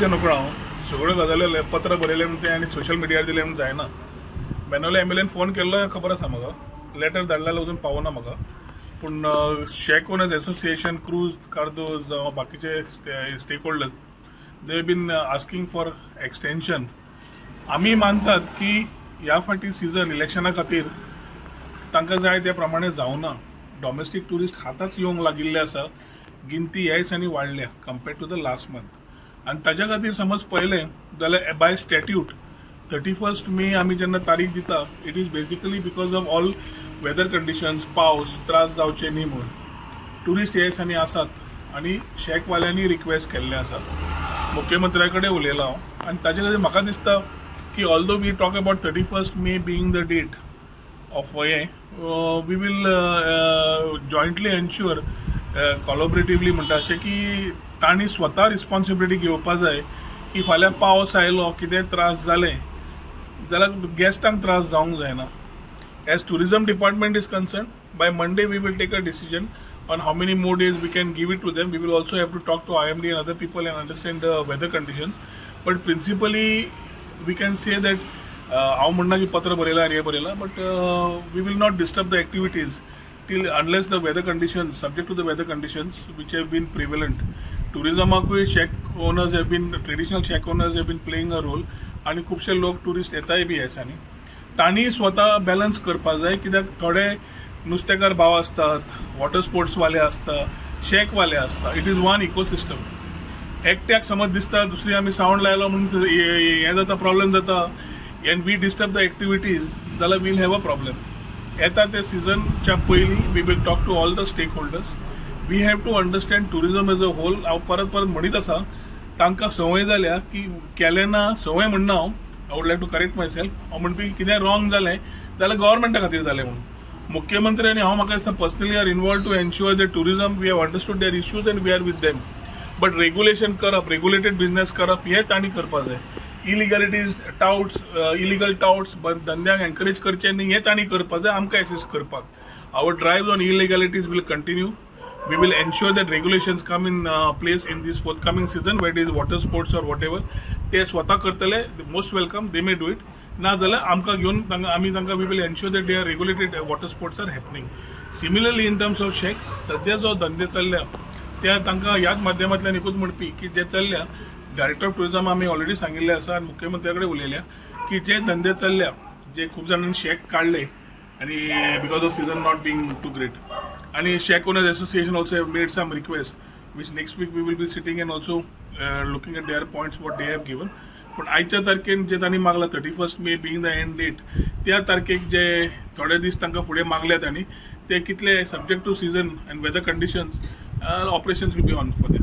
सांगचे नको हांव सगळ्यो गजाली पत्र बरयलें म्हणून तें आनी सोशल मिडियार दिलें म्हणून जायना। बेनोले एमएलएन फोन केल्लो खबर आसा म्हाका, लेटर धाडला अजून पावना म्हाका, पूण shack owners association Cruz Cardozo जावं बाकीचे stakeholders they have been asking for extension. आमी मानतात की ह्या फाटी सीजन इलेक्शना खातीर तांकां जाय त्या प्रमाणे जावना। डॉमेस्टीक टुरिस्ट हाताच येवंक लागिल्ले आसा, गिनती ह्या दिसांनी वाडल्या compared to the last month. आनी ताच्या खातीर समज पळयलें जाल्यार बाय स्टॅट्यूट 31 मे आमी जेन्ना तारीख दिता it is basically because of all weather conditions, पावस त्रास जावचे न्ही म्हणून टुरिस्ट ह्या दिसांनी आसात आनी शेकवाल्यांनी रिक्वेस्ट केल्लें आसा। मुख्यमंत्र्या कडेन उलयलां हांव आनी ताचे खातीर म्हाका दिसता की although we talk about 31 May being the date of we will jointly ensure collaboratively म्हणटा अशें की तांणी स्वता रिस्पॉन्सिबिलिटी घेवपा जाय की फाल्यां पावस आयलो कितें त्रास जाले जाल्यार गेस्टांक त्रास जावंक जायना। As tourism department is concern by Monday we will take a decision on how many more days we can give it to them. We will also have to talk to IMD and other people and understand the weather conditions. But principally, we can say that how म्हणना की पत्र बरेला आणि हे Barela, but we will not disturb the activities till unless the weather conditions, subject to the weather conditions which have been prevalent. Tourism को शेक owners have been, traditional shake owners have been playing a role आणि खूपशे लोक tourist येताय बी ह्यासानी तांणी स्वता balance करपा जाय, कित्याक थोडे नुस्तेकार भाव असतात, वॉटर स्पोर्ट्स वाले असतात, शेक वाले असतात। It is one ecosystem. एकट्याक समज दिसता दुसरी आमी सावंड लायलो म्हणून हे जाता प्रॉब्लेम जाता and we disturb the activities जाल्यार वील हॅव अ प्रॉब्लेम। येता ते सिजनच्या पयलीं we will talk to all the stakeholders. We have to understand tourism as a whole. हांव परत म्हणीत आसा तांकां संवय जाल्या की केलें ना, संवय म्हणना हांव, I would like to correct myself, हांव म्हणपी कितें रॉंग जालें जाल्यार गव्हर्मेंटा खातीर जालें म्हणून। मुख्यमंत्री आणि हांव म्हाका दिसता personally are involve to ensure the tourism we have understood their issues and we are with them. But regulation करप, रेग्युलेटेड बिझनेस करप हे तांणी करपा जाय। इलिगॅलिटीज टाउट्स, इलिगल टाउट्स धंद्यांक एनकरेज करचे न्ही हे तांणी करपा जाय, आमकां एसिस्ट करपाक। Our drive on illegalities will continue. We will ensure that regulations come in place in this forthcoming season, whether it is water sports or whatever. ते स्वतः करतले, most welcome, they may do it. ना जाल्यार आमकां घेवन आमी तांकां we will ensure that they are regulated water sports are happening. Similarly, in terms of sheikhs, सध्या जो धंदे चल्ल्या त्या तांकां ह्याच माध्यमांतल्यान एकूच म्हणपी की जे चल्ल्या, डायरेक्टर ऑफ टुरिजम आमी ऑलरेडी सांगिल्लें आसा आनी मुख्यमंत्र्या कडेन उलयल्या की जे धंदे चल्ल्या, जे खूब जाणांनी शेक काडले आनी because of season not being too great, आणि shack owners association also have made some requests which next week we will be sitting and also looking at their points what they have given. पण आयच्या तारखेन जे तांणी मागला 31 मे being the end date, त्या तारखेक जे थोडे दीस तांकां फुडें मागल्या तांणी ते कितले subject to season and weather conditions operations will be on for them.